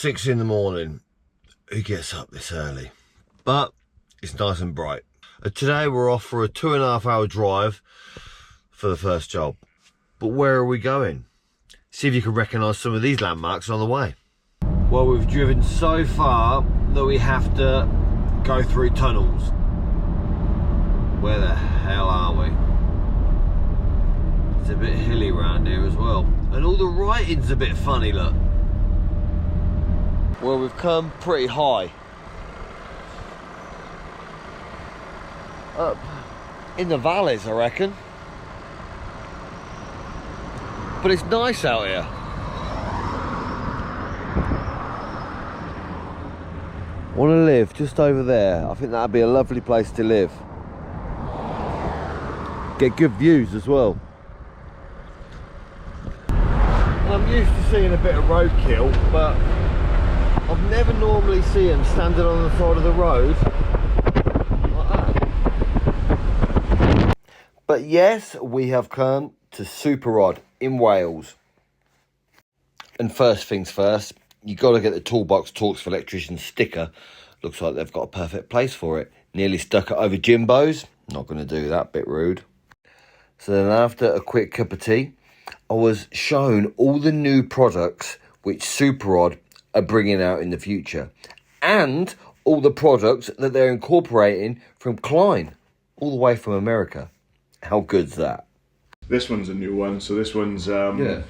6 in the morning. Who gets up this early? But it's nice and bright. Today we're off for a 2.5 hour drive for the first job. But where are we going? See if you can recognise some of these landmarks on the way. Well, we've driven so far that we have to go through tunnels. Where the hell are we? It's a bit hilly around here as well. And all the writing's a bit funny, look. Well, we've come pretty high. Up in the valleys, I reckon. But it's nice out here. Want to live just over there. I think that'd be a lovely place to live. Get good views as well. I'm used to seeing a bit of roadkill, but I've never normally seen them standing on the side of the road like that. But yes, we have come to Super Rod in Wales. And first things first, you got to get the Toolbox Talks for Electricians sticker. Looks like they've got a perfect place for it. Nearly stuck it over Jimbo's. Not going to do that, bit rude. So then after a quick cup of tea, I was shown all the new products which Super Rod are bringing out in the future. And all the products that they're incorporating from Klein, all the way from America. How good's that? This one's a new one. So this one's nut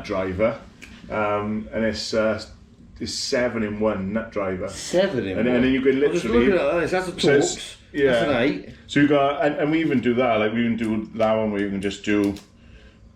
driver. And it's 7-in-1 nut driver. 7-in-1? And then you can literally... I'm just looking at this, that's a Torx. Yeah. That's an 8. So you got, and we even do that, like we even do that one where you can just do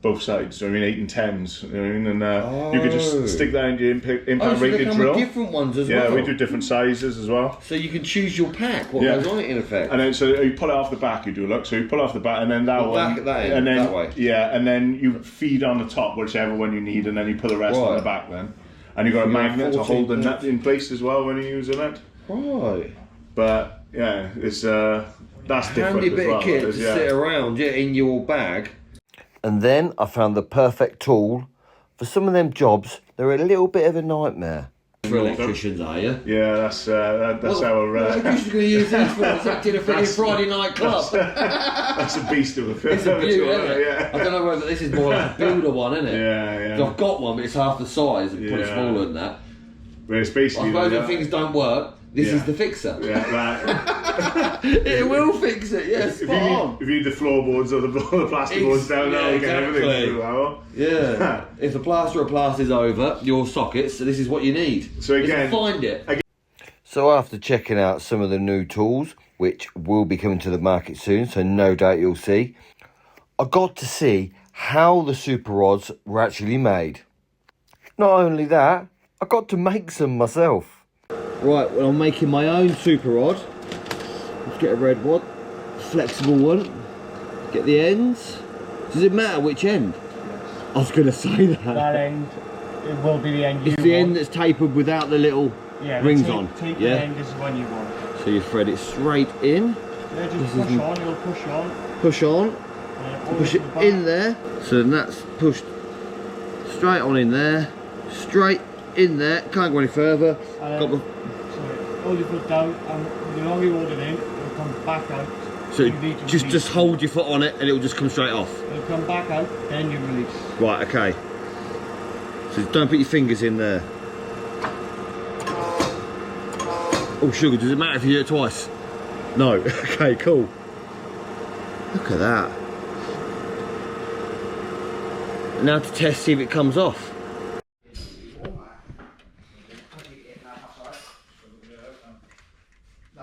both sides. So I mean 8 and 10s, you know what I mean? And you could just stick that into your impact rated drill. Different ones as well. Yeah, we do different sizes as well. So you can choose your pack, what goes on it in effect. And then so you pull it off the back, you do look. So you pull off the back and then that one. Back at that end, and then, that way. Yeah, and then you feed on the top, whichever one you need, and then you put the rest on the back then. And you've got a magnet to hold the nut in place as well when you're using it. Right. But yeah, it's that's different handy as bit well. of kit to sit around in your bag. And then I found the perfect tool for some of them jobs. They're a little bit of a nightmare. For electricians, are you? Yeah, that's our. Electricians going to use these for acting a Friday night club. That's a beast of a film. It's a beauty, isn't it? Yeah. I don't know whether this is more like a builder one, isn't it? Yeah. I've got one, but it's half the size and put it smaller than that. But it's basically. I suppose when things don't work, this is the fixer. Yeah, it will fix it. Yes, if you need the floorboards or the plasterboards down there, you get everything through that one. Yeah. If the plaster or plaster's over your sockets, this is what you need. So again, find it. So after checking out some of the new tools, which will be coming to the market soon, so no doubt you'll see, I got to see how the Super Rods were actually made. Not only that, I got to make some myself. Right, well, I'm making my own Super Rod. Let's get a red one, flexible one. Get the ends. Does it matter which end? I was going to say that. That end, it will be the end you It's the end that's tapered without the little rings on. Tapered end is the one you want. So you thread it straight in. Yeah, just push on, you'll push on. Push on. Push it in there. So then that's pushed straight on in there. Straight in there. Can't go any further. Hold your foot down, and the longer you hold it in, it'll come back out. So just hold your foot on it and it'll just come straight off. It'll come back out, then you release. Right, okay. So don't put your fingers in there. Oh sugar, does it matter if you do it twice? No. Okay, cool. Look at that. Now to test, see if it comes off.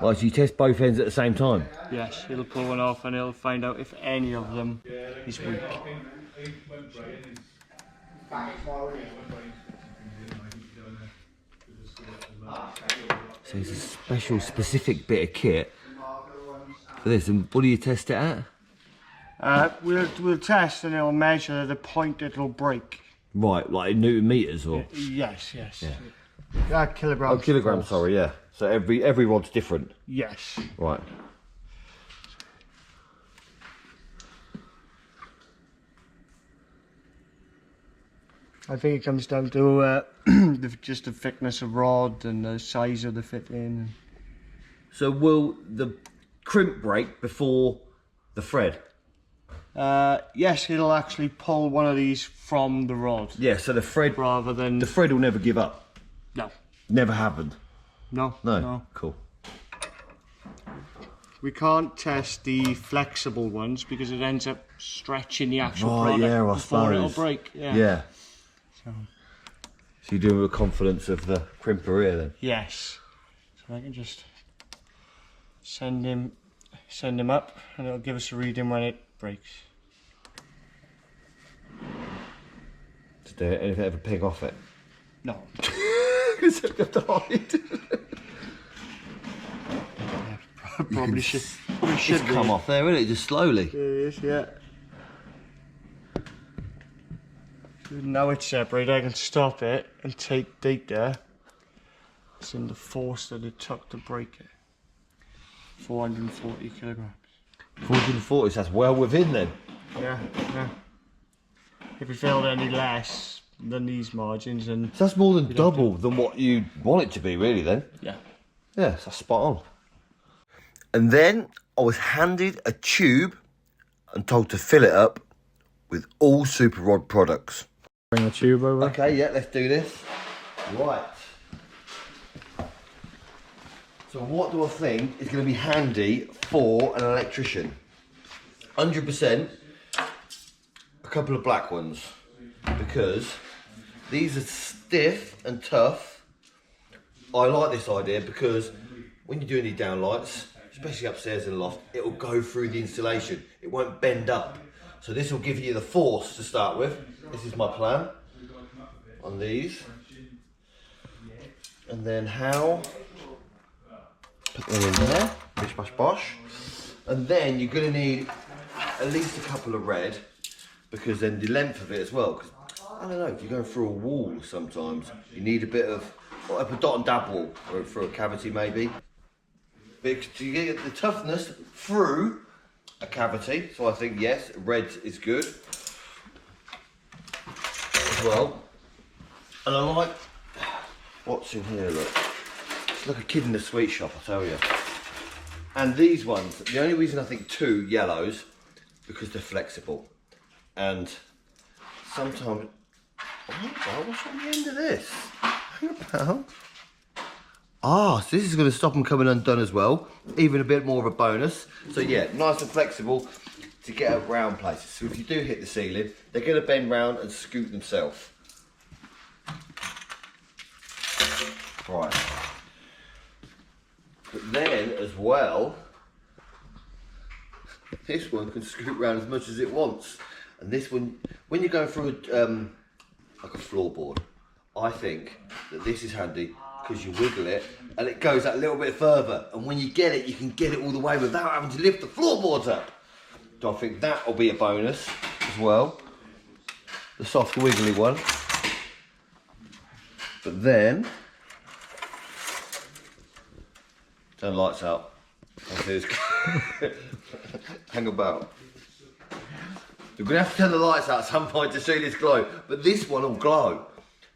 Right, so you test both ends at the same time? Yes, he'll pull one off and he'll find out if any of them is weak. So it's a special, specific bit of kit for this. And what do you test it at? We'll test and it'll measure the point it'll break. Right, like in Newton meters or? Yes. Yeah. Kilograms. Oh, kilograms, sorry, yeah. So every rod's different? Yes. Right. I think it comes down to just the thickness of rod and the size of the fitting. So will the crimp break before the thread? Yes, it'll actually pull one of these from the rod. Yeah, so the thread, Rather than... the thread will never give up. No. Never happened. No. No. Cool. We can't test the flexible ones because it ends up stretching the actual product I before it'll suppose. break. Yeah. Yeah. So you're doing with confidence of the crimper here then? yes. So I can just send him up, and it'll give us a reading when it breaks. Did anything ever pig off it? No. Because I've got to hide. Probably should. It's come off there, isn't it? Just slowly. There it is, yeah. Now it's separated, I can stop it and take data. It's in the force that it took to break it. 440 kilograms. 440, so that's well within then. Yeah. If it failed any less than these margins, then So that's more than double than what you want it to be, really, then. yeah. Yeah, so that's spot on. And then I was handed a tube and told to fill it up with all Super Rod products. Bring the tube over. Okay, yeah, let's do this. Right. So what do I think is going to be handy for an electrician? 100% a couple of black ones, because these are stiff and tough. I like this idea because when you're doing these downlights, especially upstairs in the loft, it will go through the insulation. It won't bend up. So this will give you the force to start with. This is my plan on these. And then how? Put them in there, bish bash bosh. And then you're going to need at least a couple of red, because then the length of it as well. Because I don't know, if you're going through a wall sometimes, you need a bit of, like a dot and dab wall, or through a cavity maybe. Because you get the toughness through a cavity, so I think yes, red is good as well. And I like what's in here, look. It's like a kid in a sweet shop, I tell you. And these ones, the only reason I think 2 yellows, because they're flexible. And sometimes, what's on the end of this? Hang about. Ah, so this is going to stop them coming undone as well. Even a bit more of a bonus. So yeah, nice and flexible to get around places. So if you do hit the ceiling, they're going to bend round and scoot themselves. Right. But then as well, this one can scoot round as much as it wants. And this one, when you're going through like a floorboard, I think that this is handy because you wiggle it and it goes that little bit further. And when you get it, you can get it all the way without having to lift the floorboards up. So I think that will be a bonus as well. The soft wiggly one. But then, turn the lights out. Hang about. You're going to have to turn the lights out at some point to see this glow, but this one will glow.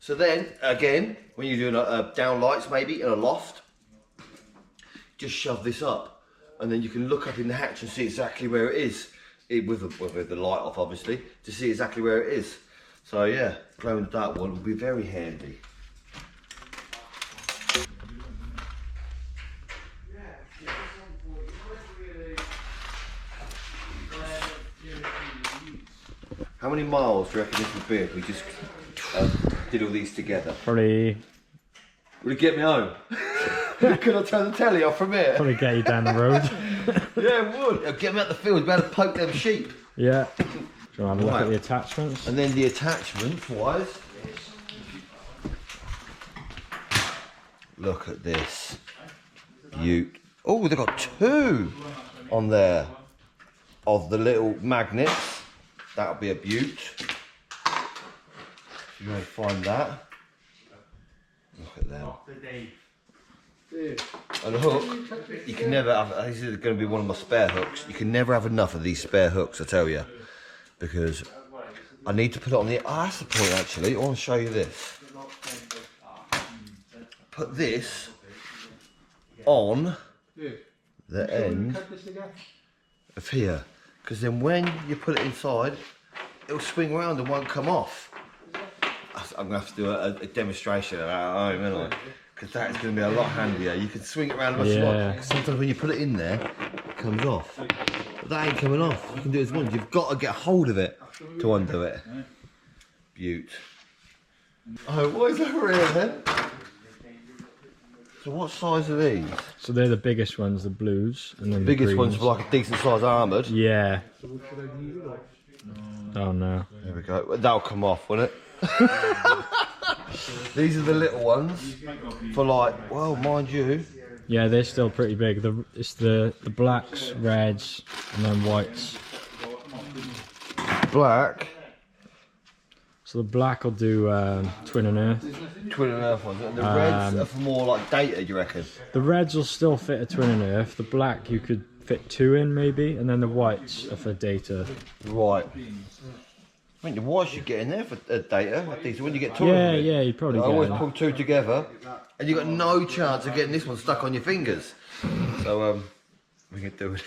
So then, again, when you're doing down lights maybe in a loft, just shove this up, and then you can look up in the hatch and see exactly where it is, with the light off obviously, to see exactly where it is. So yeah, glow in the dark one will be very handy. How many miles do you reckon this would be if we just did all these together? Probably Would it get me home? Could I turn the telly off from here? probably get you down the road. Yeah, it would. It'd get me out the field, be able to poke them sheep. Yeah. Do you want to have a look Right. at the attachments? And then the attachment wise, look at this. Oh, they've got 2 on there of the little magnets. That'll be a beaut. You may find that. Look at them. And a hook, you can never have, this is going to be one of my spare hooks. You can never have enough of these spare hooks, I tell you. Because I need to put it on the... Oh, that's the point, actually. I want to show you this. Put this on the end of here. Because then when you put it inside, it'll swing around and won't come off. I'm going to have to do a demonstration of that at home, aren't I? Because that's going to be a lot handier. You can swing it around as much as you want. Sometimes when you put it in there, it comes off. But that ain't coming off. You can do it as once. You've got to get hold of it to undo it. Beaut. Oh, what is over here then? So what size are these? So they're the biggest ones, the blues, and then the Biggest greens. ones for like a decent size armoured. Yeah. Oh no. There we go. That'll come off, won't it? These are the little ones for like, well, mind you. Yeah, they're still pretty big. It's the blacks, reds, and then whites. Black. So the black will do twin and earth. Twin and earth ones. And the reds are for more like data, do you reckon? The reds will still fit a twin and earth. The black you could fit 2 in maybe, and then the whites are for data. Right. I mean, the whites you get in there for data. When you get 2 Yeah, of them, yeah, you probably I get always them. pull 2 together, and you got no chance of getting this one stuck on your fingers. So we can do it.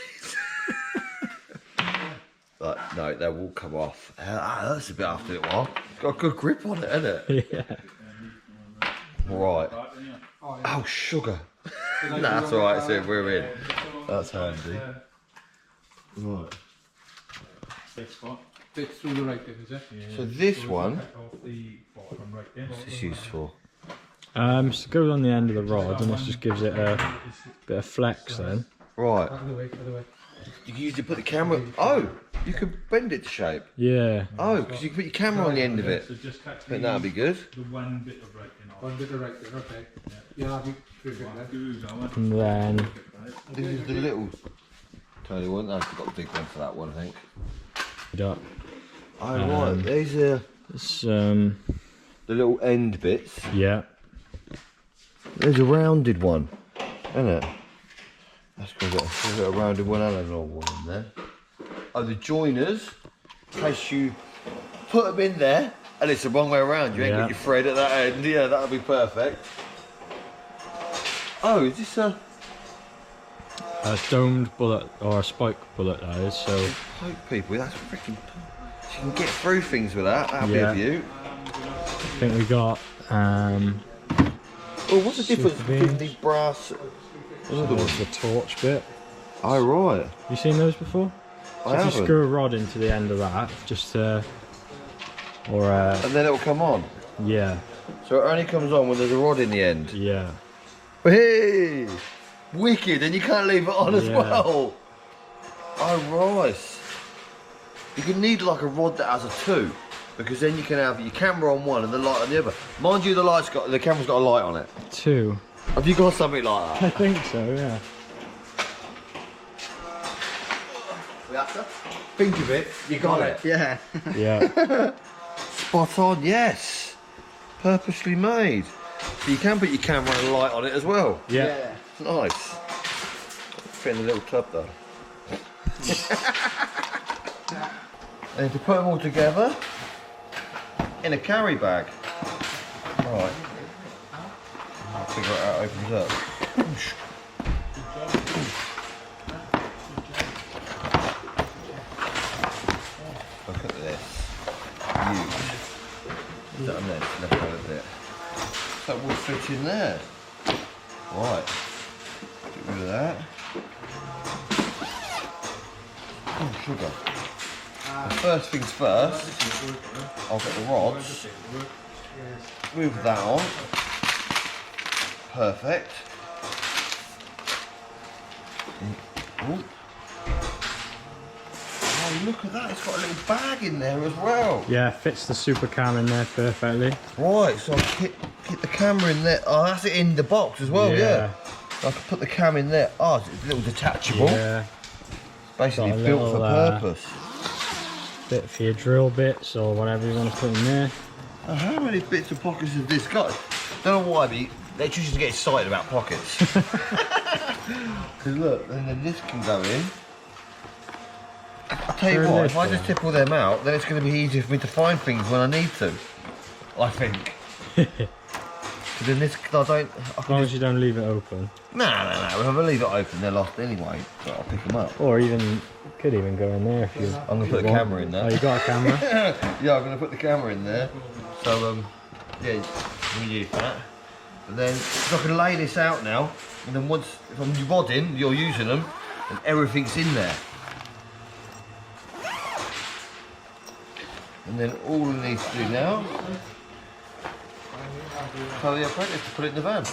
But no, they will come off. That's a bit after a while. It's got a good grip on it, hasn't it? Yeah. Right. Oh, sugar. No, that's all right. So we're in. That's handy. Right. Through the right then, is it? So this one, what's this used for? So it goes on the end of the rod, and this just gives it a bit of flex then. Right. Other way, other way. You can usually put the camera. Oh, you could bend it to shape. Yeah. Oh, because you can put your camera on the end of it. I think that'd be good. One bit of right then, okay. Yeah, I'll be through there. And then This is the little tiny one. I've got a big one for that one, I think. up. Oh, right. These are It's the little end bits. yeah. There's a rounded one, isn't it? That's going to get a rounded one and a normal one in there. Oh, the joiners, in case you put them in there and it's the wrong way around. You ain't got your thread at that end. Yeah, that'll be perfect. Oh, is this a domed bullet or a spike bullet that is. So poke people? That's freaking. You can get through things with that. That'll Yeah. be a view. I think we got Oh, what's the difference Super between beams. the brass? there's the torch bit. Oh, right. You seen those before? So I if you haven't. screw a rod into the end of that, just or And then it'll come on. yeah, So it only comes on when there's a rod in the end. yeah. Hey! Wicked, and you can't leave it on as Yeah. well. Oh, right. You can need like a rod that has a 2, because then you can have your camera on one and the light on the other. Mind you, the camera's got a light on it. 2. Have you got something like I that? think so. Yeah. Think of it, you got it. Yeah. Yeah. Spot on, yes. Purposely made. So you can put your camera and a light on it as well. Yeah. Nice. Fit in the little tub though. And to put them all together in a carry bag. Right. I'll figure out how it opens up. Look at this. Huge. Is that on there? Left over there. That will fit in there. Right. Get rid of that. Oh, sugar. The first things first, I'll get the rods. Move that on. Perfect. Ooh. Oh, look at that. It's got a little bag in there as well. Yeah. Fits the SuperCam in there perfectly. Right, so I can hit the camera in there. Oh, that's it in the box as well, yeah. I can put the cam in there. Oh, it's a little detachable. Yeah. Basically Got a built for little, purpose. Bit for your drill bits or whatever you want to put in there. Now, how many bits of pockets has this got? Don't know why the electricians get excited about pockets. Because look, and then this can go in. tell you They're what, if I little. just tip all them out, then it's going to be easier for me to find things when I need to. I think. Because in this, I don't. As long as you don't leave it open. No. If I leave it open, they're lost anyway. So I'll pick them up. Or even, you could even go in there if you. I'm going to put the camera in there. Oh, you got a camera? Yeah, I'm going to put the camera in there. So, yeah, we use that. And then, so I can lay this out now. And then once, if I'm rodding, you're using them, and everything's in there. And then all we need to do now, tell the apprentice to put it in the van.